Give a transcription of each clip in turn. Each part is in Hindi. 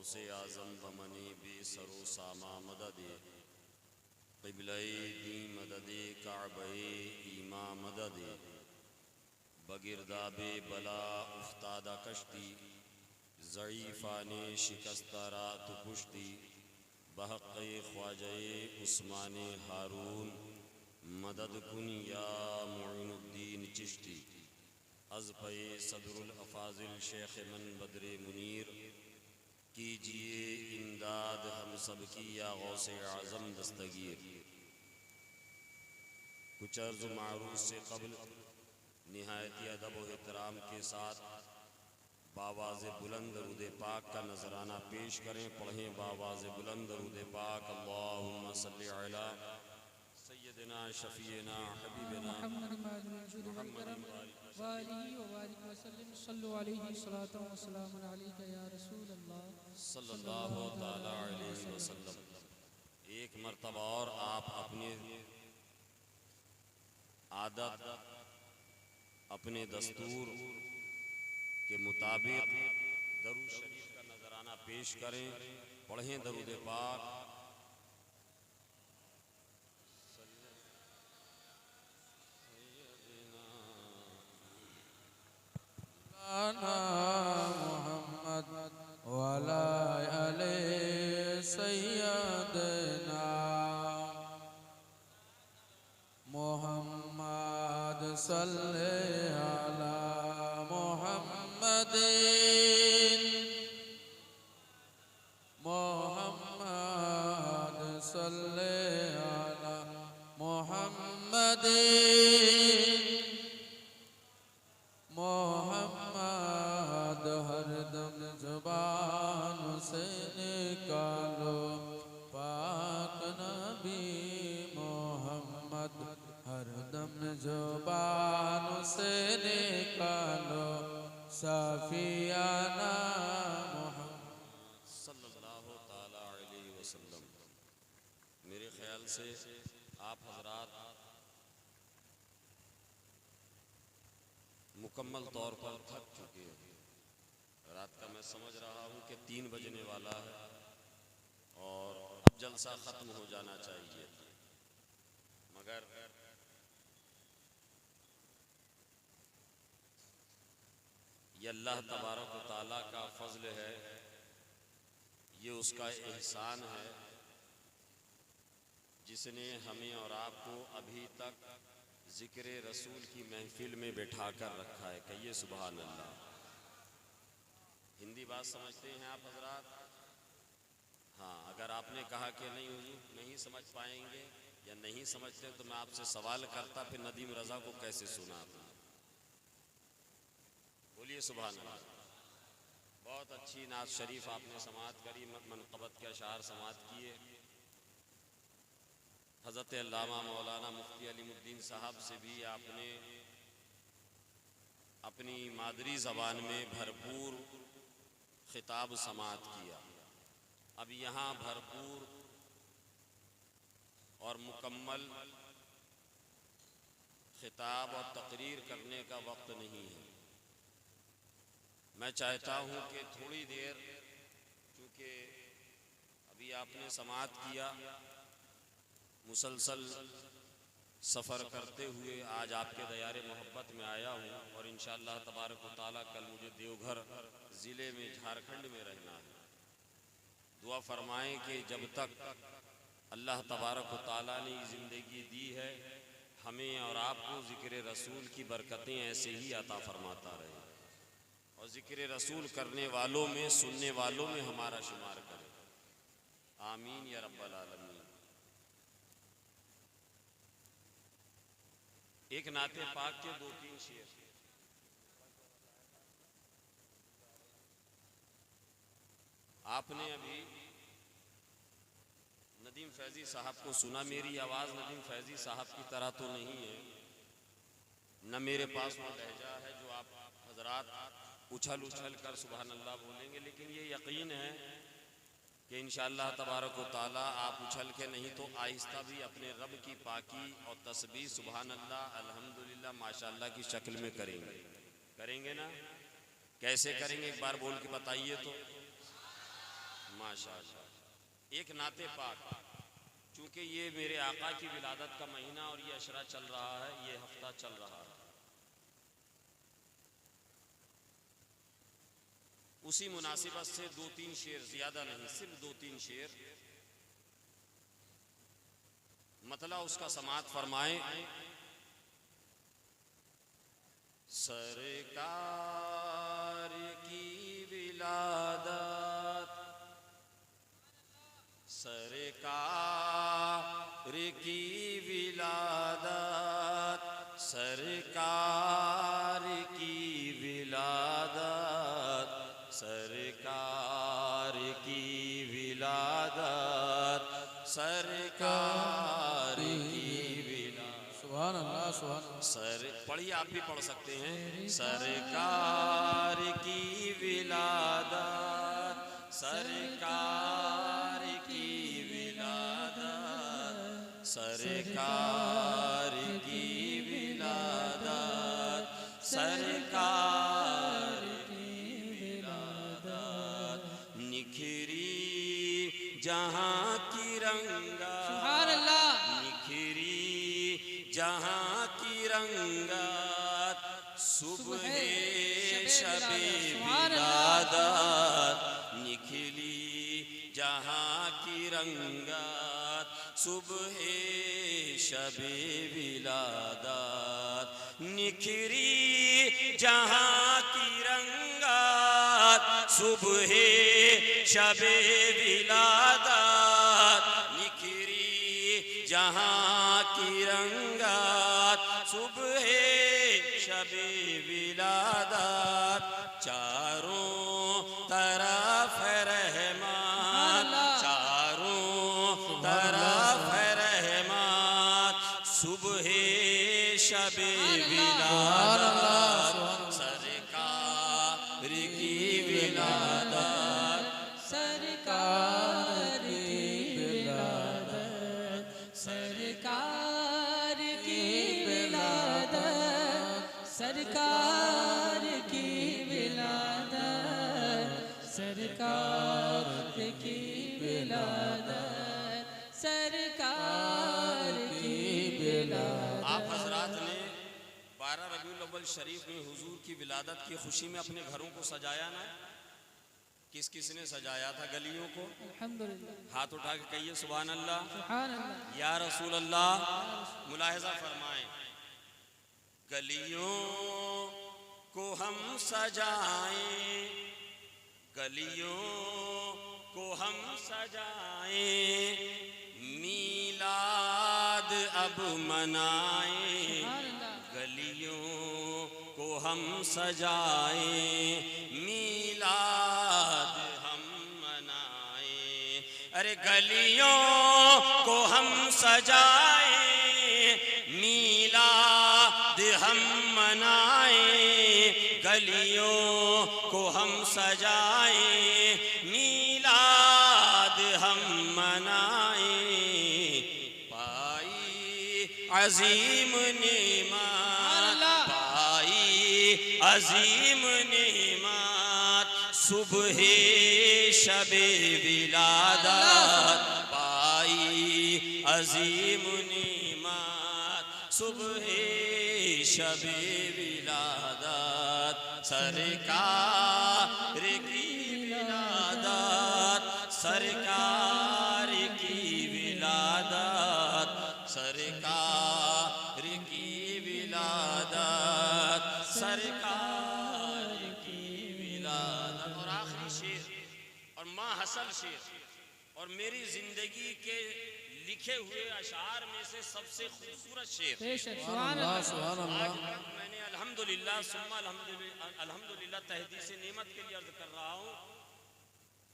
गौसे आज़म बमनी बे सरो सामा मदद क़िबले दी मदद काबे ईमा मदद बगिरदाबे बला उफ्तादा कश्ती ज़ईफ़ा ने शिकस्ता रात पुश्ती बहक़े ख्वाजे उस्मान हारून मदद कुन या मुइनुद्दीन चिश्ती अज़फ़े सदरुल अफ़ाज़िल शेख मन बदरे मुनीर कीजिए इमदाद हम सब की या गौसे आज़म दस्तगीर। कुछ अर्ज़ मारूफ़ से क़ब्ल निहायती अदब व एहतराम के साथ बावाज़ बुलंद दरूद पाक का नजराना पेश करें। पढ़ें बावाज़ बुलंद दरूद पाक। अल्लाहुम्मा सल्लि अला सय्यदना शफ़ीना हबीबना सल्लल्लाहु तआला अलैहि वसल्लम। एक मरतबा और आप अपने आदत अपने दस्तूर के मुताबिक दरूद शरीफ का नजराना पेश करें। पढ़ें दरूद पाक। मोहम्मद वाला अले सैयदना मोहम्मद सल्ले अला मोहम्मद मोहम्मद सल्ले अला मोहम्मद मोहम्मद हरदम ज़ुबान से निकालो पाक नबी मोहम्मद हरदम ज़ुबान से निकालो सफियाना मोहम्मद सल्लल्लाहु ताला अलैहि वसल्लम। मेरे ख्याल से आप हजरात मुकम्मल तौर पर थक चुके हैं। रात का मैं समझ रहा हूँ कि 3 बजने वाला है और अब जलसा ख़त्म हो जाना चाहिए, मगर ये अल्लाह तबारक व तआला का फ़ज़्ल है, ये उसका एहसान है जिसने हमें और आपको अभी तक ज़िक्र रसूल की महफिल में बैठा कर रखा है। कहिए सुभान अल्लाह। हिंदी बात समझते हैं आप हजरात? हाँ, अगर आपने कहा कि नहीं हुजूर नहीं समझ पाएंगे या नहीं समझते तो मैं आपसे सवाल करता, फिर नदीम रज़ा को कैसे सुना आपने? बोलिए सुभान अल्लाह। बहुत अच्छी नात शरीफ आपने समाअत करी, मनक़बत के अशार समाअत किए। हज़रत अल्लामा मौलाना मुफ्ती अलीमुद्दीन साहब से भी आपने अपनी मादरी ज़बान में भरपूर खिताब समाअत किया। अब यहाँ भरपूर और मुकम्मल खिताब और तकरीर करने का वक्त नहीं है। मैं चाहता हूँ कि थोड़ी देर, चूँकि अभी आपने समाअत किया, मुसलसल सफ़र करते हुए आज आपके दयारे मोहब्बत में आया हूँ और इंशाअल्लाह तबारक व तआला कल मुझे देवघर ज़िले में झारखंड में रहना है। दुआ फरमाएं कि जब तक अल्लाह तबारक व तआला ने ज़िंदगी दी है, हमें और आपको ज़िक्र रसूल की बरकतें ऐसे ही अता फरमाता रहे और ज़िक्र रसूल करने वालों में, सुनने वालों में हमारा शुमार करे। आमीन या रब्बल आलमीन। एक नाते पाक के 2-3 शेर। आपने अभी नदीम फैज़ी साहब को सुना। मेरी आवाज़ नदीम फैज़ी साहब की तरह तो नहीं है, न मेरे पास वो लहजा है जो आप हजरात उछल उछल कर सुभान अल्लाह बोलेंगे, लेकिन ये यकीन है कि इंशाअल्लाह तबारक व तआला आप उछल के नहीं तो आहिस्ता भी अपने रब की पाकी और तस्बीह सुभान अल्लाह, अल्हम्दुलिल्लाह, माशाअल्लाह की शक्ल में करेंगे ना? कैसे करेंगे एक बार बोल के बताइए तो। माशाअल्लाह। एक नाते पाक, चूंकि ये मेरे आका की विलादत का महीना और ये अशरा चल रहा है, ये हफ्ता चल रहा है, उसी मुनासिबत से 2-3 शेर, ज्यादा नहीं, सिर्फ 2-3 शेर मतलब उसका समात फरमाएं। सरकार की विलादत, सरकार की विलादत, सरकार की विलादत, सरकार की विलादत, सरकार की विलादत। सुभान अल्लाह, सुभान अल्लाह। सर पढ़िए, आप भी पढ़ सकते हैं। सरकार की विलादत, सरकार की विलादत, सरकार की विलादत, सरकार की विलादत, निखरी जहाँ की रंगा, सुभान अल्लाह, निखरी जहाँ की रंगत, सुबह शबे विलादत, निखली जहाँ की रंगत, सुबह शबे विलादत, निखरी जहाँ की रंगत, सुबह शबे विलादत, निखरी जहाँ की रंगत, सुबह शबे विलादत, चारों तरफ रहमत, चारों तरफ रहमत, सुबह शबे विलादत, सरकार की विलादत, सरकार की विलादत, सरकार की विलादत, सरकार की विलादत, सरकार की विलादत, सरकार की विलादत। आप हजरात ने 12 रबीउल अव्वल शरीफ में हुजूर की विलादत की खुशी में अपने घरों को सजाया ना? किस किस ने सजाया था गलियों को? अल्हम्दुलिल्लाह, हाथ उठा के कहिए सुभान अल्लाह, सुभान अल्लाह। या रसूल अल्लाह। मुलाहिजा फरमाएं, गलियों को हम सजाएं, गलियों को हम सजाएं, मीलाद अब मनाएं, गलियों को हम सजाएं, मीलाद हम मनाएं। अरे गलियों को हम सजाएं, मीलाद हम मनाएं, गलियों को हम सजाएं, मीलाद हम मनाएं। पाई अजीम नेमत, पाई अजीम नेमत, सुबह शबे विलादत, पाई अजीम नेमत, सुबह शबे विलादत, सरकार की विलादत, सरकार की विलादत, सरकार की विलादत, सरकार की विलादत। और आखिरी शेर और माहसल शेर और मेरी जिंदगी के लिखे हुए अशार में से सबसे खूबसूरत शेर। सुभान अल्लाह, सुभान अल्लाह। आज तक मैंने अल्हम्दुलिल्लाह सुम्मा अल्हम्दुलिल्लाह तहदीद से नेमत के लिए अर्ज कर रहा हूँ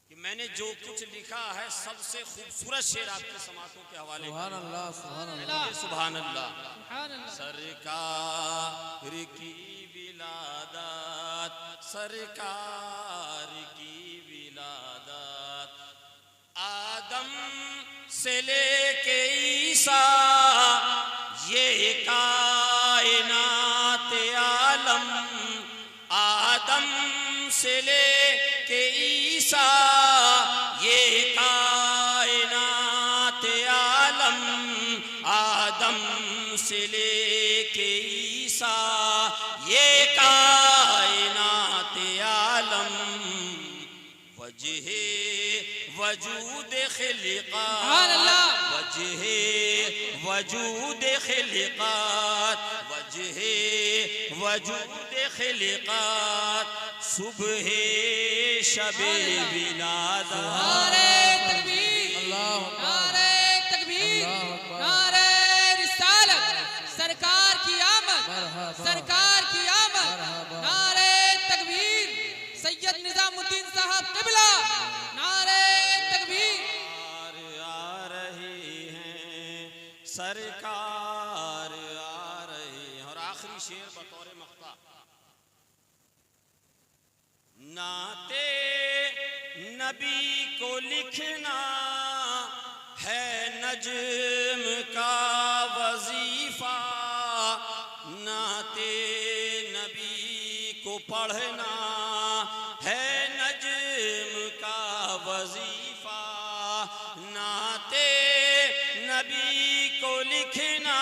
कि मैंने जो कुछ लिखा है सबसे खूबसूरत शेर आपके समातों के हवाले सुभान अल्लाह, सुभान अल्लाह। सुभान अल्लाह। सुभान अल्लाह। सरकार की विलादत, सरकार की विलादत, आदम से लेके ईसा ये कायनात आलम, आदम से लेके ईसा ये से लेके ईसा ये कायनात आलम वजहे वजूद खिलक़ात वजहे वजूद खिलक़ात वजहे वजूद खिलक़ात सुबह शबे विलादत। नारे तकबीर, नारे तकबीर, नारे रिसालत, सरकार की आमद, सरकार की आमद, नारे तकबीर, सैयद निजामुद्दीन साहब क़िबला, नारे तकबीर। आ रहे हैं सरकार आ रहे हैं। और आखिरी शेर बतौर मख्ता, नाते नबी को लिखना है नज्म का वजीफा, नाते नबी को पढ़ना है नज्म का वजीफा, नाते नबी को लिखना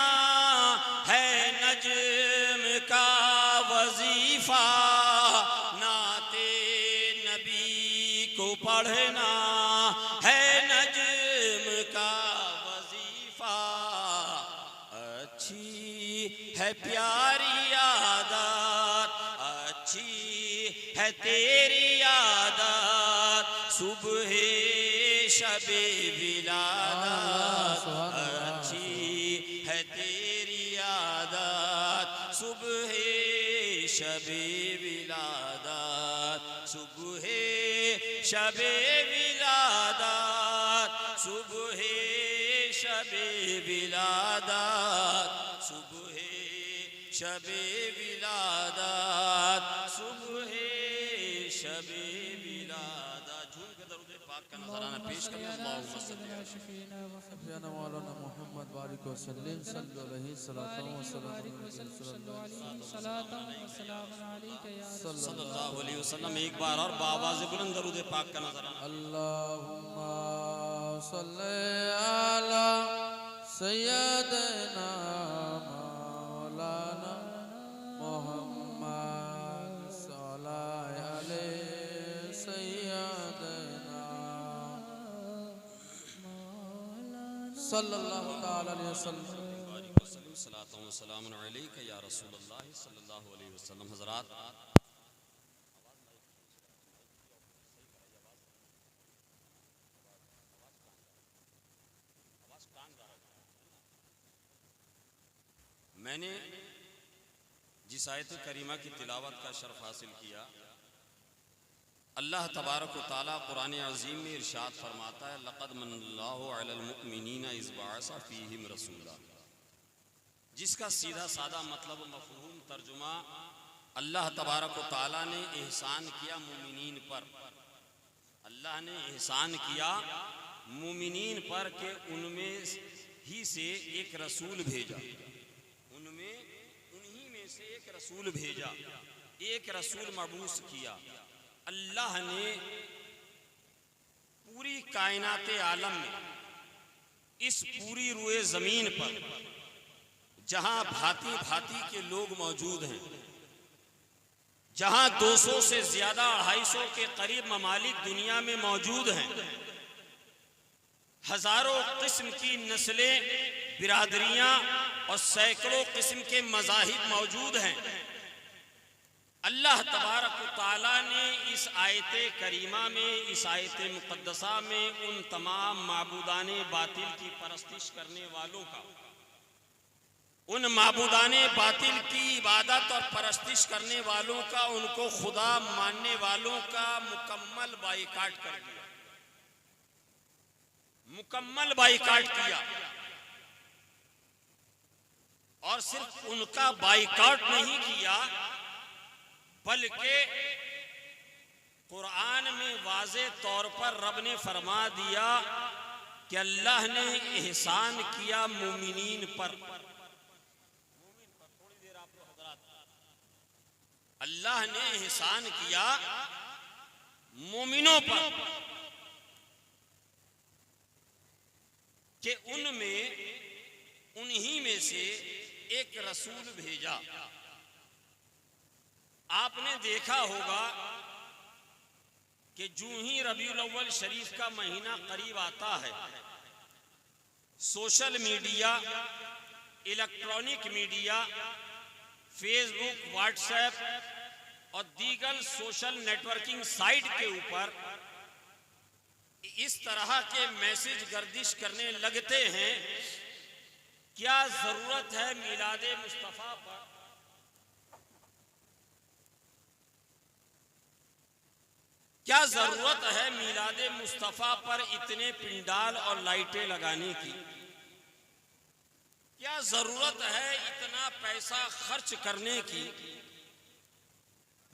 है नज्म का वजीफा, नाते नबी को पढ़ना है नज्म का वजीफा। अच्छी है प्यारी आदत, अच्छी है तेरी आदत सुबह शबे विलादत, अच्छी है तेरी आदत सुबह शबे विलादत, सुबह शबे विलादत, सुबह शबे विलादत, सुबह शबे विलादत, सुबह शबे विलादत। झूम के दरूद पाक का नजराना पेश करें। अल्लाहुम्मा सल्ली अला सय्यदना मौलाना मोहम्मद बारिक वसल्लम सल्लल्लाहु अलैहि सल्लल्लाहु अलैहि वसल्लम। एक बार और बावाज़ बुलंद दरूद पाक का नजराना। अल्लाहुम्मा सल्ली अला सय्यदना मौलाना मोहम्मद सल्लल्लाहु अलैहि सय्यदना सल्लल्लाहु तआला अलैहि वसल्लम। सलातो व सलामुन अलैका या रसूलल्लाह सल्लल्लाहु अलैहि वसल्लम। हज़रात, मैंने जिस आयत करीमा की तिलावत का शर्फ हासिल किया, अल्लाह तबारक व तआला कुरान अज़ीम में इरशाद फरमाता है, लक़द मन्नल्लाहु अलल मुअमिनीना इज़ बअसा फ़ीहिम रसूला, जिसका सीधा सादा मतलब मफ़हूम तर्जुमा, अल्लाह तबारक व तआला ने एहसान किया मुमिनीन पर, अल्लाह ने एहसान किया मुमिनीन पर कि उनमें ही से एक रसूल भेजा, उन्हीं में से एक रसूल भेजा, एक रसूल मबूस किया। अल्लाह ने पूरी कायनात आलम में, इस पूरी रुए ज़मीन पर जहां भांति भांति के लोग मौजूद हैं, जहां 200 से ज्यादा 250 के करीब ममालिक दुनिया में मौजूद हैं, हजारों किस्म की नस्लें, बिरादरियां और सैकड़ों किस्म के मज़ाहिब मौजूद हैं। अल्लाह तबारक व तआला ने इस आयत करीमा में, इस आयत मुक़द्दसा में उन तमाम माबूदाने बातिल की परस्तिश करने वालों का, उन माबूदाने बातिल की इबादत और परस्तिश करने वालों का, उनको खुदा मानने वालों का मुकम्मल बाइकाट कर दिया, मुकम्मल बाइकाट किया। और सिर्फ उनका बाइकाट नहीं किया, बल्कि कुरान में वाज़े तौर पर रब ने फरमा दिया कि अल्लाह ने एहसान किया मोमिनीन पर। अल्लाह ने एहसान किया मोमिनों पर कि उनमें, उन्हीं में से एक रसूल भेजा। आपने देखा होगा कि जूं ही रबीउल अव्वल शरीफ का महीना करीब आता है, social media, electronic media, Facebook, WhatsApp और दीगर सोशल नेटवर्किंग साइट के ऊपर इस तरह के मैसेज गर्दिश करने लगते हैं, क्या जरूरत है मिलादे मुस्तफा पर? क्या जरूरत है मिलादे मुस्तफा पर इतने पिंडाल और लाइटें लगाने की? क्या जरूरत है इतना पैसा खर्च करने की?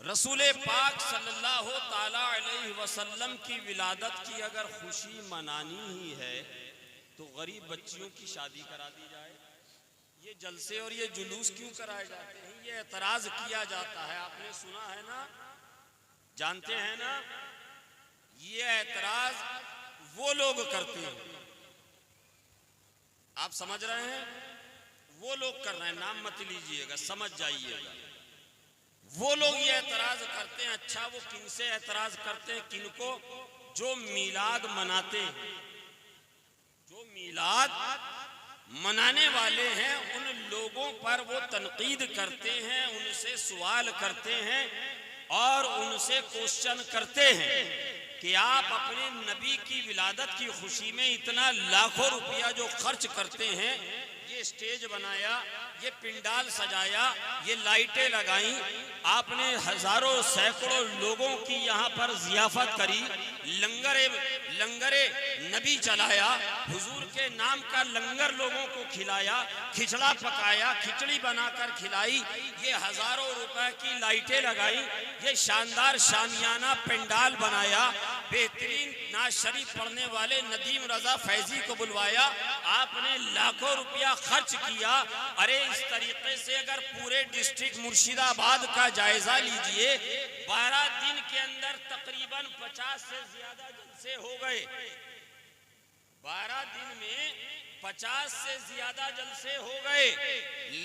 रसूले पाक सल्लल्लाहु ताला अलैहि वसल्लम की विलादत की अगर खुशी मनानी ही है तो गरीब बच्चियों की शादी करा दी जाए। ये जलसे और ये जुलूस क्यों कराए जाते हैं? ये एतराज किया जाता है, आपने सुना है ना, जानते हैं ना, ये एतराज वो लोग करते हैं, आप समझ रहे हैं, वो लोग कर रहे हैं, नाम मत लीजिएगा, समझ जाइएगा। वो लोग ये एतराज करते हैं। अच्छा, वो किनसे एतराज करते हैं? किनको? जो मीलाद मनाते हैं, जो मीलाद मनाने वाले हैं, उन लोगों पर वो तनकीद करते हैं, उनसे सवाल करते हैं और उनसे क्वेश्चन करते हैं कि आप अपने नबी की विलादत की खुशी में इतना लाखों रुपया जो खर्च करते हैं, ये स्टेज बनाया, ये पिंडाल सजाया, ये लाइटें लगाई, आपने हजारों सैकड़ों लोगों की यहाँ पर जियाफत करी, लंगरे नबी चलाया, हुजूर के नाम का लंगर लोगों को खिलाया, खिचड़ा पकाया, खिचड़ी बनाकर खिलाई, ये हजारों रुपए की लाइटें लगाई, ये शानदार शामियाना पिंडाल बनाया, बेहतरीन नाज शरीफ पढ़ने वाले नदीम रजा फैजी को बुलवाया, आपने लाखों रुपया खर्च किया। अरे इस तरीके से अगर पूरे डिस्ट्रिक्ट मुर्शिदाबाद का जायजा लीजिए, 12 दिन के अंदर तकरीबन 50 से ज्यादा जलसे हो गए। 12 दिन में 50 से ज्यादा जलसे हो गए।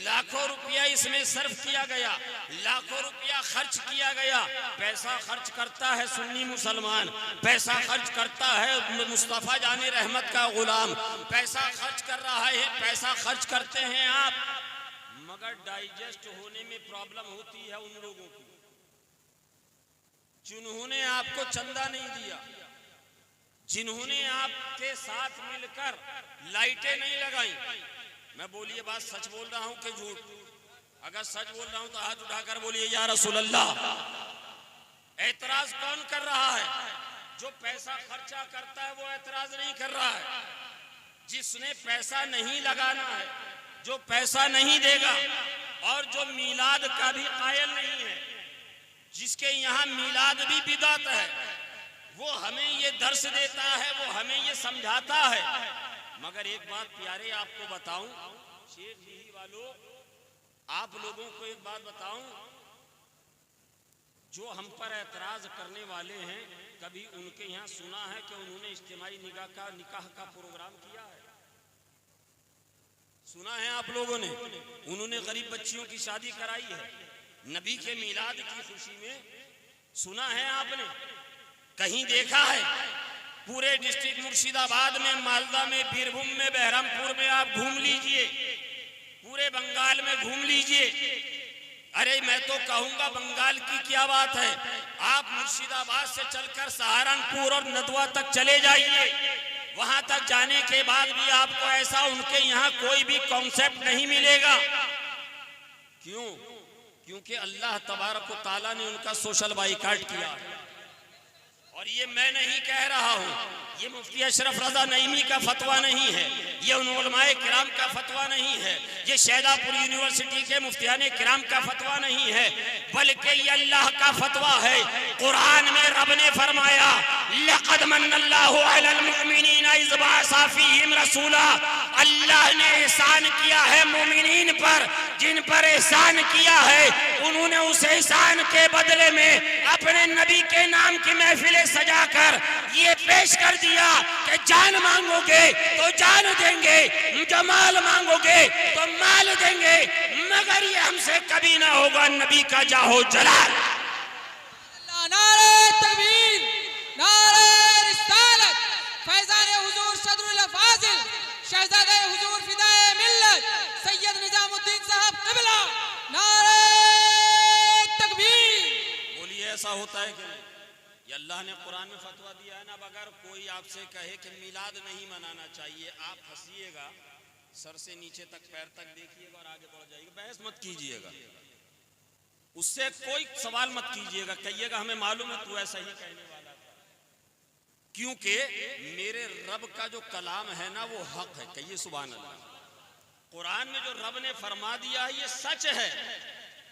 लाखों रुपया इसमें सर्फ किया गया, लाखों रुपया खर्च किया गया। पैसा खर्च करता है सुन्नी मुसलमान, पैसा खर्च करता है मुस्तफा जाने रहमत का गुलाम, पैसा खर्च कर रहा है, पैसा खर्च करते हैं आप, मगर डाइजेस्ट होने में प्रॉब्लम होती है उन लोगों को जिन्होंने आपको चंदा नहीं दिया, जिन्होंने आपके साथ मिलकर लाइटें नहीं लगाई। मैं बोलिए बात सच बोल रहा हूं कि झूठ? अगर सच बोल रहा हूं तो हाथ उठाकर बोलिए या रसूल अल्लाह। एतराज कौन कर रहा है? जो पैसा खर्चा करता है वो एतराज नहीं कर रहा है। जिसने पैसा नहीं लगाना है, जो पैसा नहीं देगा और जो मीलाद का भी कायल नहीं है, जिसके यहाँ मीलाद भी बिदात है, वो हमें ये दर्श देता है, वो हमें ये समझाता है। मगर एक बात प्यारे आपको बताऊं, शेर जी वालों, आप लोगों को एक बात बताऊं, जो हम पर एतराज करने वाले हैं, कभी उनके यहाँ सुना है कि उन्होंने इज्तिमाई निकाह का प्रोग्राम किया है? सुना है आप लोगों ने? उन्होंने गरीब बच्चियों की शादी कराई है नबी के मीलाद की खुशी में? सुना है आपने? कहीं देखा है? पूरे डिस्ट्रिक्ट मुर्शिदाबाद में, मालदा में, बीरभूम में, बहरमपुर में आप घूम लीजिए, पूरे बंगाल में घूम लीजिए। अरे मैं तो कहूंगा बंगाल की क्या बात है, आप मुर्शिदाबाद से चलकर सहारनपुर और नदवा तक चले जाइए, वहां तक जाने के बाद भी आपको ऐसा उनके यहाँ कोई भी कॉन्सेप्ट नहीं मिलेगा। क्यों? क्योंकि अल्लाह तबारक व तआला ने उनका सोशल बाइकाट किया। और ये मैं नहीं कह रहा हूँ, ये मुफ्ती अशरफ रजा नईमी का फतवा नहीं है, ये उन उलमाए किराम का फतवा नहीं है, ये शहदापुर यूनिवर्सिटी के मुफ्तियान किराम का फतवा नहीं है, बल्कि ये अल्लाह का फतवा है। कुरान में रब ने फरमाया, लक़द मन्नल्लाहु अलल मुमिनीना इज़ बअसा फ़ीहिम रसूला, अल्लाह ने एहसान किया है मोमिनीन पर, जिन पर एहसान किया है उन्होंने उस एहसान के बदले में अपने नबी के नाम की महफिलें सजाकर ये पेश कर दिया कि जान मांगोगे तो जान देंगे, जो माल मांगोगे तो माल देंगे, मगर ये हमसे कभी ना होगा नबी का जाहो जलाल। नारे तकबीर, नारे रिसालत, फैजान हुजूर सदरुल फाजिल, शहजादे हुजूर फिदाए मिल्लत, सैयद निजामुद्दीन साहब क़िबला, नारे तकबीर। बोलिए ऐसा होता है कि नहीं? ये अल्लाह ने कुरान में फतवा दिया है ना, अगर कोई आपसे कहे कि मिलाद नहीं मनाना चाहिए, आप हंसिएगा, सर से नीचे तक पैर तक देखिएगा और आगे बढ़ जाइएगा, बहस मत कीजिएगा, उससे कोई सवाल मत कीजिएगा, कहिएगा हमें मालूम है तू ऐसा ही कहने वाला था, क्योंकि मेरे रब का जो कलाम है ना वो हक है। कहिए सुभान अल्लाह। कुरान में जो रब ने फरमा दिया है ये सच है,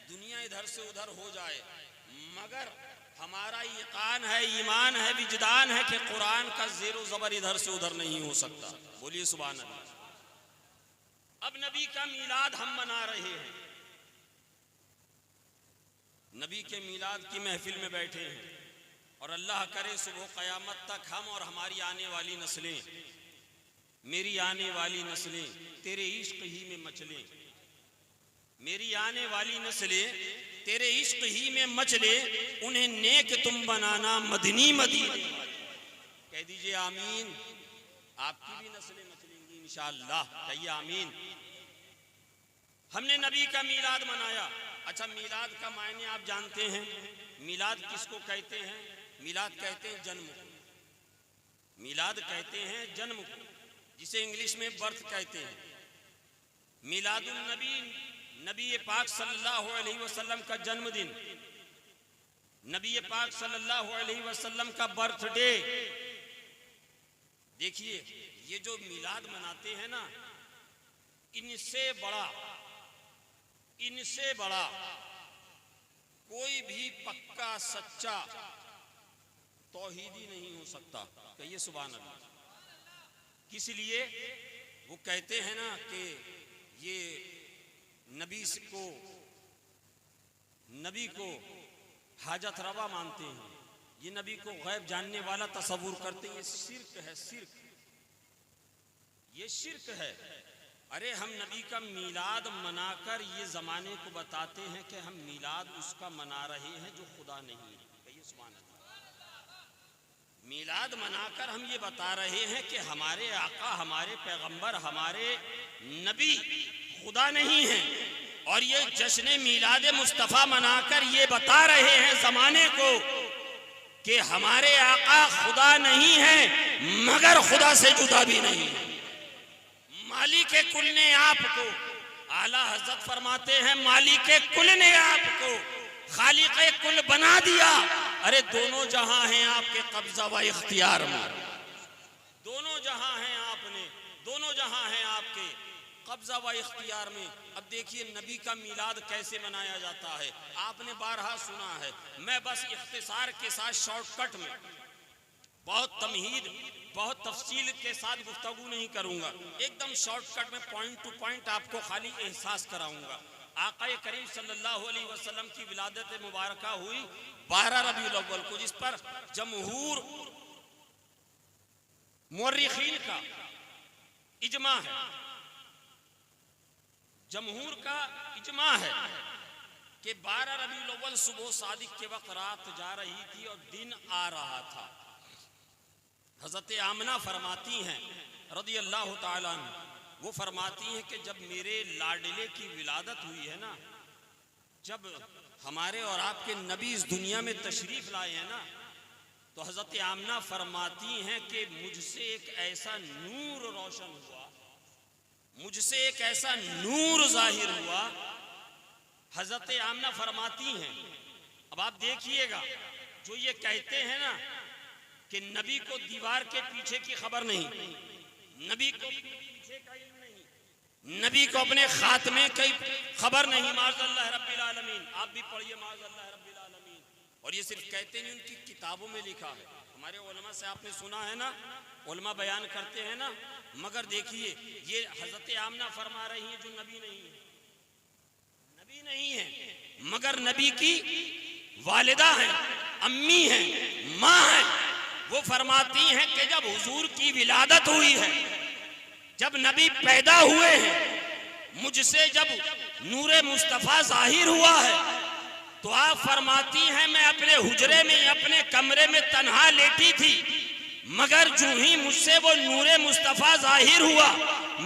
दुनिया इधर से उधर हो जाए, मगर हमारा यकीन है, ईमान है, विजदान है कि कुरान का ज़ेरो ज़बर इधर से उधर नहीं हो सकता। बोलिए सुभान अल्लाह। अब नबी का मीलाद हम मना रहे हैं, नबी के मीलाद की महफिल में बैठे हैं, और अल्लाह करे सुबह क़यामत तक हम और हमारी आने वाली नस्लें, मेरी आने वाली नस्लें तेरे इश्क ही में मचलें, मेरी आने वाली नस्लें तेरे इश्क ही में मचले, उन्हें नेक तुम बनाना मदनी मदीने। कह दीजिए आमीन। आपकी भी नस्लें मचलेंगी इंशाअल्लाह, कहिए आमीन। हमने नबी का मीलाद मनाया। अच्छा, मीलाद का मायने आप जानते हैं? मीलाद किसको कहते हैं? मीलाद कहते हैं जन्म को, मीलाद कहते हैं जन्म को, जिसे इंग्लिश में बर्थ कहते हैं। मीलादुन नबी, नबी पाक सल्लल्लाहु अलैहि वसल्लम का जन्मदिन, नबी पाक सल्लल्लाहु अलैहि वसल्लम का बर्थडे। देखिए ये जो मीलाद मनाते हैं ना, इनसे बड़ा कोई भी पक्का सच्चा तौहीदी नहीं हो सकता। कहिए सुभान अल्लाह। किस लिए? वो कहते हैं ना कि ये नबी को हाजत रवा मानते हैं, ये नबी को गैब जानने वाला तसव्वुर करते हैं। ये शिर्क है, शिर्क, ये शिर्क है। अरे हम नबी का मीलाद मनाकर ये ज़माने को बताते हैं कि हम मीलाद उसका मना रहे हैं जो खुदा नहीं है। कहिए सुभान अल्लाह। मीलाद मनाकर हम ये बता रहे हैं कि हमारे आका, हमारे पैगंबर, हमारे नबी खुदा नहीं है, और ये जश्न मीलाद मुस्तफ़ा मनाकर ये बता रहे हैं ज़माने को कि हमारे आका खुदा नहीं है, मगर खुदा से जुदा भी नहीं है। मालिक कुल ने आपको, आला हज़रत फरमाते हैं, मालिक कुल ने आपको खालिक कुल बना दिया। अरे दोनों जहां हैं आपके कब्जा व इख्तियार में, दोनों जहां हैं आपने, दोनों जहां हैं आपके कब्जा व इख्तियार में। अब देखिए नबी का मीलाद कैसे मनाया जाता है, आपने बारहा सुना है। मैं बस इख्तिसार के साथ शॉर्टकट में, बहुत तमहीद, बहुत तफसील के साथ गुफ्तगू नहीं करूंगा, एकदम शॉर्टकट में पॉइंट टू पॉइंट आपको खाली एहसास कराऊंगा। आक़ा करीम सल्लल्लाहु अलैहि वसल्लम की विलादत मुबारका हुई 12 रबीउल अव्वल को, जिस पर जमहूर मुअर्रिखीन का इजमा है, जमहूर का इजमा है कि 12 रबीउल अव्वल सुबह सादिक के वक्त रात जा रही थी और दिन आ रहा था। हज़रत आमना फरमाती हैं रज़ी अल्लाह ताला अन्हा, वो फरमाती हैं कि जब मेरे लाडले की विलादत हुई है ना, जब हमारे और आपके नबी इस दुनिया में तशरीफ लाए हैं ना, तो हज़रत आमना फरमाती हैं कि मुझसे एक ऐसा नूर रोशन हुआ, मुझसे एक ऐसा नूर जाहिर हुआ। हज़रत आमना फरमाती हैं, अब आप देखिएगा, जो ये कहते हैं ना कि नबी को दीवार के पीछे की खबर नहीं, नबी को पीछे का इल्म नहीं, नबी को अपने खात्मे की खबर नहीं, माज़अल्लाह रब्बिल आलमीन। आप भी पढ़िए माज़अल्लाह रब्बिल आलमीन। और ये सिर्फ कहते नहीं, उनकी किताबों में लिखा है। हमारे उलमा से आपने सुना है ना, उलमा बयान करते हैं ना, मगर देखिए ये हज़रत आमना फरमा रही हैं जो नबी नहीं है, नबी नहीं है, मगर नबी की वालिदा है, अम्मी है, माँ है। वो फरमाती हैं कि जब हुजूर की विलादत हुई है, जब नबी पैदा हुए हैं, मुझसे जब नूरे मुस्तफ़ा जाहिर हुआ है। तो आप फरमाती हैं मैं अपने हुजरे में अपने कमरे में तन्हा लेटी थी, मगर जो ही मुझसे वो नूरे मुस्तफ़ा जाहिर हुआ,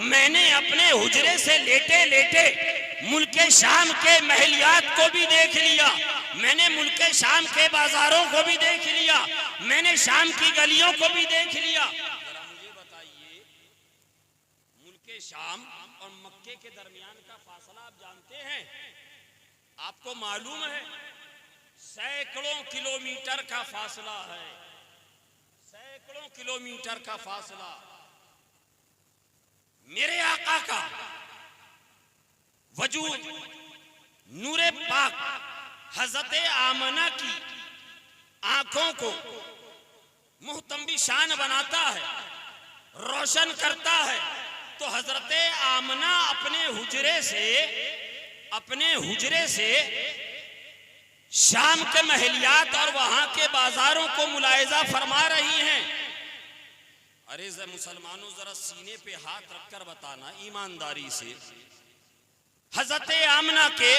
मैंने अपने हुजरे से लेटे लेटे मुल्के शाम के महलियात को भी देख लिया, मैंने मुल्के शाम के बाजारों को भी देख लिया, मैंने शाम की गलियों को भी देख लिया। जरा मुझे बताइए, मुल्के शाम और मक्के के दरमियान का फासला आप जानते हैं? आपको मालूम है सैकड़ों किलोमीटर का फासला है, सैकड़ों किलोमीटर का फासला। मेरे आका का वजूद नूरे पाक हजरत आमना की आंखों को मुहतम्बी शान बनाता है, रोशन करता है। तो हजरत आमना अपने हुजरे से शाम के महलियात और वहां के बाजारों को मुलाहिजा फरमा रही हैं। अरे मुसलमानों, जरा सीने पे हाथ रखकर बताना ईमानदारी से, हजरत आमना के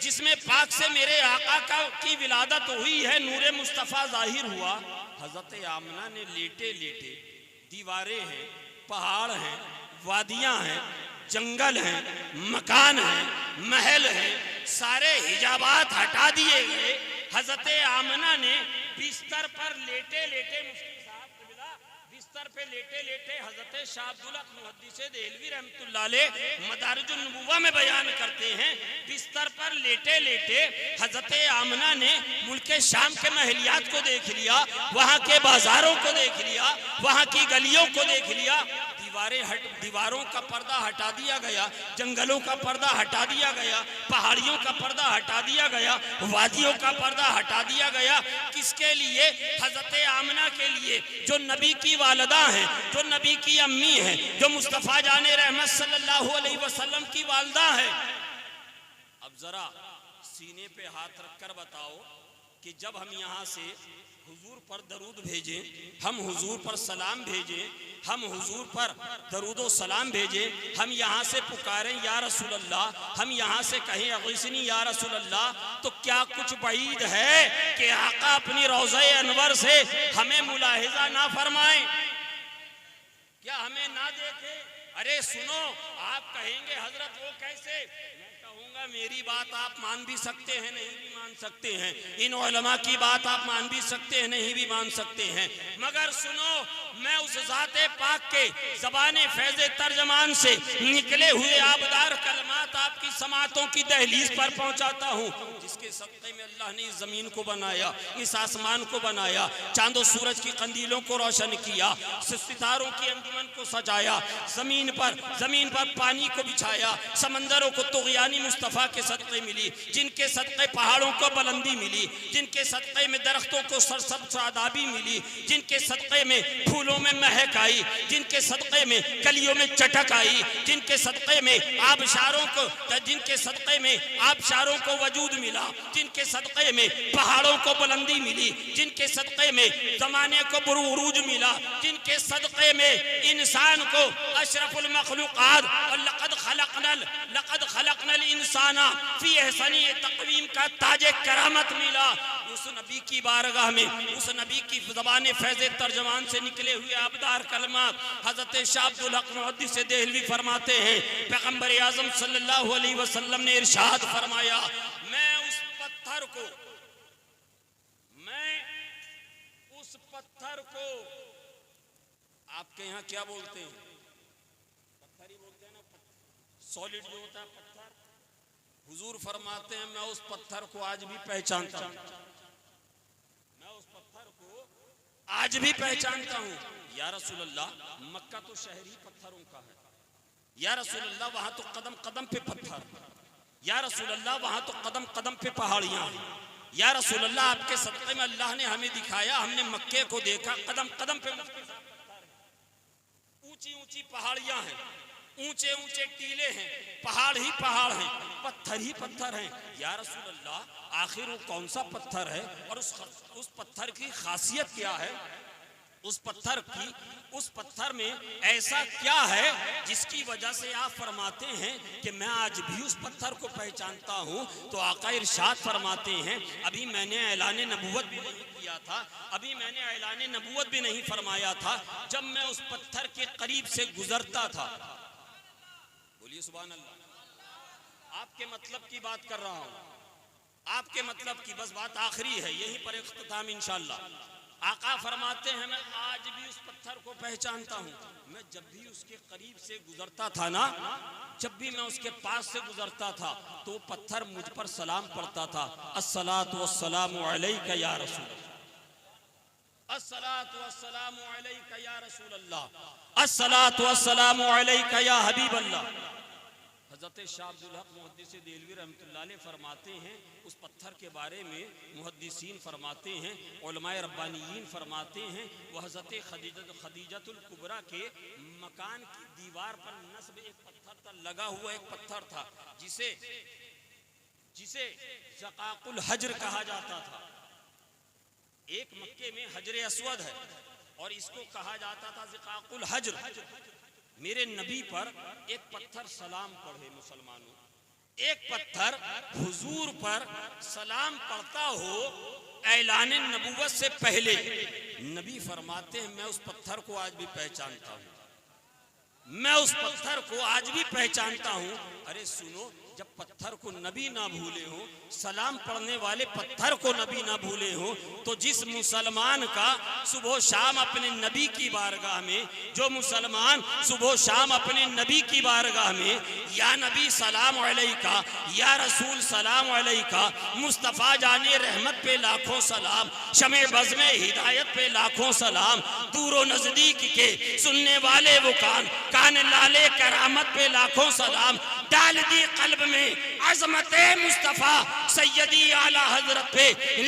जिसमें पाक से मेरे आका की विलादत हुई है, नूरे मुस्तफ़ा जाहिर हुआ, हजरत आमना ने लेटे लेटे, दीवारें हैं, पहाड़ हैं, वादियां हैं, जंगल हैं, मकान हैं, महल हैं, सारे हिजाबात हटा दिए गए। हजरत आमना ने बिस्तर पर लेटे लेटे, बिस्तर पे लेटे लेटे हजरत शाह अब्दुल हक मुहद्दिस देहलवी रहमतुल्लाह अलैह मदारिजुन नबुव्वा में बयान करते हैं, बिस्तर पर लेटे लेटे हजरत आमना ने मुल्के शाम के महलियात को देख लिया, वहां के बाजारों को देख लिया, वहां की गलियों को देख लिया। दीवारों का पर्दा हटा दिया गया, जंगलों का पर्दा हटा दिया गया, पहाड़ियों का पर्दा हटा दिया गया, वादियों का पर्दा हटा दिया गया। किसके लिए? हजरत आमना के लिए, जो नबी की वालिदा हैं, जो नबी की अम्मी हैं, जो मुस्तफ़ा जाने रहमत सल्लल्लाहु अलैहि वसल्लम की वालिदा है। अब जरा सीने पे हाथ रखकर बताओ कि जब हम यहाँ से हुजूर पर दरूद भेजें, हम हुजूर पर सलाम भेजें, हम हुजूर पर दरूद सलाम भेजें, हम यहाँ से पुकारें या रसूल अल्लाह, हम यहाँ से कहें अग़ीसनी या रसूल अल्लाह, तो क्या कुछ बईद है कि आका अपनी रोज़े अनवर से हमें मुलाहिजा ना फरमाएं? क्या हमें ना देखे? अरे सुनो, आप कहेंगे हजरत वो कैसे? कहूंगा मेरी बात आप मान भी सकते हैं, नहीं भी मान सकते हैं, इन उलमा की बात आप मान भी सकते हैं, नहीं भी मान सकते हैं, मगर सुनो, मैं उस ज़ाते पाक के ज़बाने फैज़े तर्जमान से निकले हुए आबदार कलमात आपकी समातों की दहलीज पर पहुंचाता हूं, जिसके सदक़े में अल्लाह ने इस ज़मीन को बनाया, इस आसमान को बनाया, चांदो सूरज की कंदीलों को रोशन किया, सितारों की अंजुमन को सजाया, जमीन पर पानी को बिछाया, समंदरों को तुग़यानी मुस्तफ़ा के सदक़े मिली, जिनके सदक़े पहाड़ों को बुलंदी मिली, जिनके सदक़े में दरख्तों को सरसब्ज़ शादाबी मिली, जिनके सदक़े में फूलों में महक आई, जिनके सदक़े में कलियों में चटक आई, जिनके सदक़े में आबशारों को वजूद मिला, जिनके सदक़े में पहाड़ों को बुलंदी मिली, जिनके सदक़े में ज़माने को बुरूज मिला, जिनके सदक़े में इंसान को अशरफुल मखलूक़ात और लक़द खलक़नल इंसाना फी अहसनी तक़वीम का ताजे करामत मिला। उस नबी की बारगाह में, उस नबी की ज़बाने फैज़े तर्जमान से निकले हुए आबदार कलमात हज़रत शाह अब्दुल हक मुहद्दिस देहलवी फरमाते हैं, पैगम्बर आज़म सल्लल्लाहु अलैहि वसल्लम ने इरशाद फरमाया, मैं उस पत्थर को आपके यहाँ क्या बोलते हैं? पत्थर ही बोलते हैं ना, सॉलिड जो होता है पत्थर। हुजूर फरमाते हैं मैं उस पत्थर को आज भी पहचानता हूँ, मैं उस पत्थर को आज भी पहचानता हूँ। या रसूल अल्लाह, मक्का तो शहर ही पत्थरों का है, या रसूल अल्लाह वहां तो कदम कदम पे पत्थर, या रसूल अल्लाह वहां तो कदम कदम पे पहाड़ियां, या रसूल अल्लाह आपके सदक़े में अल्लाह ने हमें दिखाया, हमने मक्के को देखा, कदम कदम पे ऊंची ऊंची पहाड़ियां हैं, ऊंचे ऊंचे टीले हैं, पहाड़ ही पहाड़ हैं, पत्थर ही पत्थर हैं। या रसूल अल्लाह, आखिर वो कौन सा पत्थर है और उस पत्थर की खासियत क्या है? उस पत्थर में ऐसा क्या है जिसकी वजह से आप फरमाते हैं कि मैं आज भी उस पत्थर को पहचानता हूं। तो आका इरशाद फरमाते हैं, अभी मैंने ऐलान नबूवत भी नहीं किया था, अभी मैंने ऐलान नबूवत भी नहीं फरमाया था, जब मैं उस पत्थर के करीब से गुजरता था। बोलिए सुभान अल्लाह। आपके मतलब की बात कर रहा हूं, आपके मतलब की बस बात आखिरी है, यहीं पर इख्तिताम इंशाअल्लाह। आका फरमाते हैं, मैं आज भी उस पत्थर को पहचानता हूँ। मैं जब भी उसके करीब से गुजरता था ना, जब भी मैं उसके पास से गुजरता था तो पत्थर मुझ पर सलाम पढ़ता था, अस्सलातु वस्सलामु अलैका या रसूल अल्लाह, अस्सलातु वस्सलामु अलैका या रसूल अल्लाह, अस्सलातु वस्सलामु अलैका या हबीब अल्लाह। हज़रत शाह अब्दुल हक मुहद्दिस देलवी रहमतुल्लाह अलैह फरमाते हैं, उस पत्थर के बारे में मुहद्दिसीन फरमाते हैं, उलमाए रब्बानियीन फरमाते हैं, वह हज़रत खदीजतुल कुबरा के मकान की दीवार पर नस्ब एक पत्थर था, लगा हुआ एक पत्थर था, जिसे ज़क़ाक़ुल हज्र कहा जाता था। एक मक्के में हजर अस्वद है और इसको कहा जाता था ज़क़ाक़ुल हज्र। मेरे नबी पर एक पत्थर सलाम पढ़े, मुसलमानों, एक पत्थर हुजूर पर सलाम पढ़ता हो ऐलान नबूवत से पहले। नबी फरमाते हैं, मैं उस पत्थर को आज भी पहचानता हूँ, मैं उस पत्थर को आज भी पहचानता हूँ। अरे सुनो, जब पत्थर को नबी ना भूले हो, सलाम पढ़ने वाले पत्थर को नबी ना भूले हो, तो जिस मुसलमान का सुबह शाम अपने नबी की बारगाह में, जो मुसलमान सुबह शाम अपने नबी की बारगाह में या नबी सलाम अलैका, या रसूल सलाम अलैका, मुस्तफ़ा जाने रहमत पे लाखों सलाम, शमे बज़ में हिदायत पे लाखों सलाम, दूरो नजदीक के सुनने वाले वो कान लाले करामत पे लाखों सलाम, डाल दी कल्ब में अज़मत मुस्तफ़ा सैयदी आला हजरत पे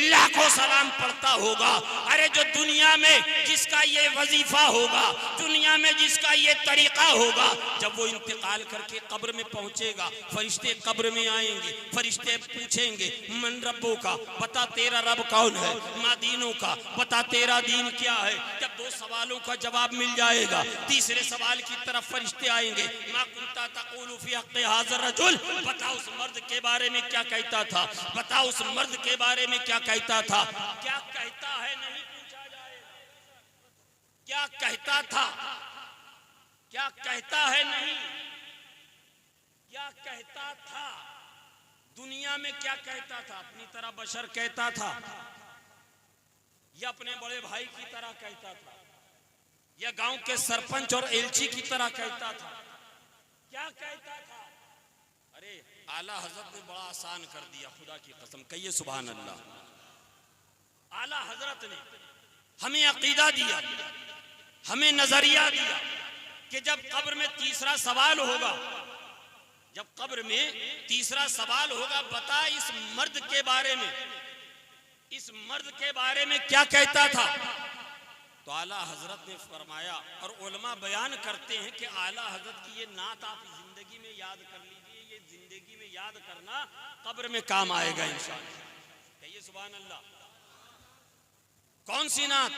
लाखों सलाम पढ़ता होगा। अरे जो दुनिया में जिसका ये वजीफा होगा, दुनिया में जिसका ये तरीका होगा, जब वो इंतकाल करके कब्र में पहुंचेगा, फरिश्ते कब्र में आएंगे, फरिश्ते पूछेंगे, मन रब्बों का, बता तेरा रब कौन है, माँ दीनों का, बता तेरा दीन क्या है। जब दो सवालों का जवाब मिल जाएगा, तीसरे सवाल की तरफ फरिश्ते आएंगे, मा कुंता तक़ूलु फी हक़्क़ि हाज़ा रजुल, बता उस मर्द के बारे में क्या कहता था, बता उस मर्द के बारे में क्या कहता था। क्या कहता है नहीं पूछा जाएगा, क्या कहता था, क्या कहता है नहीं, क्या कहता था। दुनिया में क्या कहता था, अपनी तरह बशर कहता था, या अपने बड़े भाई की तरह कहता था, या गांव के सरपंच और एलची की तरह कहता था, क्या कहता था। अरे आला हजरत ने बड़ा आसान कर दिया, खुदा की कसम, कहिए सुभान अल्लाह। आला हजरत ने हमें अकीदा दिया, हमें नजरिया दिया कि जब कब्र में तीसरा सवाल होगा, जब कब्र में तीसरा सवाल होगा, बता इस मर्द के बारे में, इस मर्द के बारे में क्या कहता था। तो आला हजरत ने फरमाया, और उलमा बयान करते हैं कि आला हजरत की ये नात आप जिंदगी में याद कर लीजिए, ये जिंदगी में याद करना कब्र में काम आएगा इंशाअल्लाह। कहिए सुभान अल्लाह। कौन सी नात?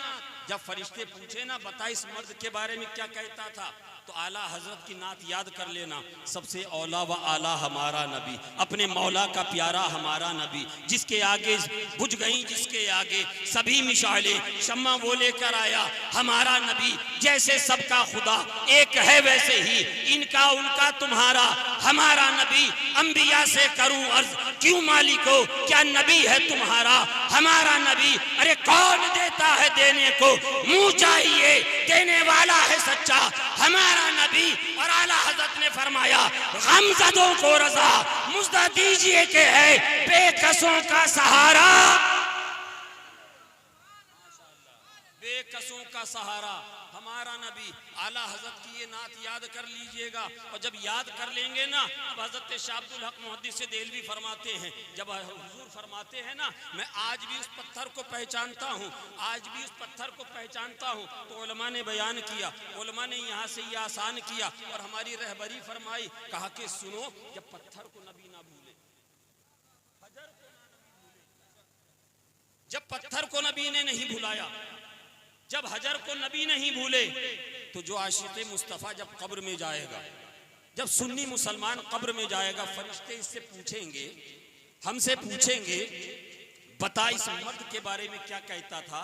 जब फरिश्ते पूछे ना, बता इस मर्द के बारे में क्या कहता था, तो आला हजरत की नात याद कर लेना। सबसे औला व आला हमारा नबी, अपने मौला का प्यारा हमारा नबी, जिसके आगे बुझ गई, जिसके आगे सभी मिशाले, शम्मा वो लेकर आया हमारा नबी। जैसे सबका खुदा एक है, वैसे ही इनका उनका तुम्हारा हमारा नबी। अंबिया से करूं अर्ज, क्यों मालिको, क्या नबी है तुम्हारा हमारा नबी। अरे कौन देता है देने को, मुंह चाहिए देने वाला है सच्चा हमारा नबी। और आला हजरत ने फरमाया, गमज़दों को रज़ा मुझदा दीजिए के है बेकसों का सहारा, बेकसों का सहारा हमारा नबी। आला हजरत की ये नात याद कर लीजिएगा, और जब याद कर लेंगे ना, अब हजरत शाह अब्दुल हक मुहद्दिस देलवी फरमाते हैं, जब हुजूर फरमाते हैं ना, मैं आज भी उस पत्थर को पहचानता हूँ, आज भी उस पत्थर को पहचानता हूँ, तो उलमा ने बयान किया, उलमा ने यहाँ से ये आसान किया और हमारी रहबरी फरमाई, कहा कि सुनो, जब पत्थर को नबी ना भूले, जब पत्थर को नबी ने नहीं भुलाया, जब हजर को नबी नहीं भूले तो जो आशिक़ मुस्तफ़ा जब कब्र में जाएगा, जब सुन्नी मुसलमान कब्र में जाएगा, फरिश्ते इससे पूछेंगे, हमसे पूछेंगे, बता इस मर्द के बारे में क्या कहता था।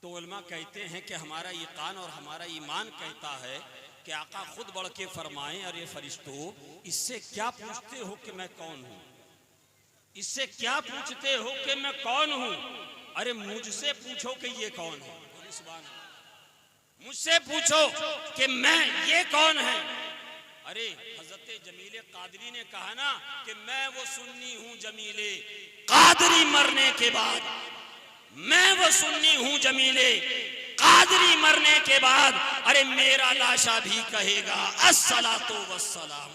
तो उलमा कहते हैं कि हमारा यकीन और हमारा ईमान कहता है कि आका खुद बढ़ के फरमाएं, अरे फरिश्तों इससे क्या पूछते हो कि मैं कौन हूँ, इससे क्या पूछते हो कि मैं कौन हूँ, अरे मुझसे पूछो कि ये कौन है, मुझसे पूछो कि मैं ये कौन है। अरे हजरत जमीले कादरी ने कहा ना कि मैं वो सुन्नी हूँ जमीले कादरी मरने के बाद, मैं वो सुन्नी हूँ जमीले कादरी मरने के बाद, अरे मेरा लाशा भी कहेगा अस्सलातु वस्सलाम।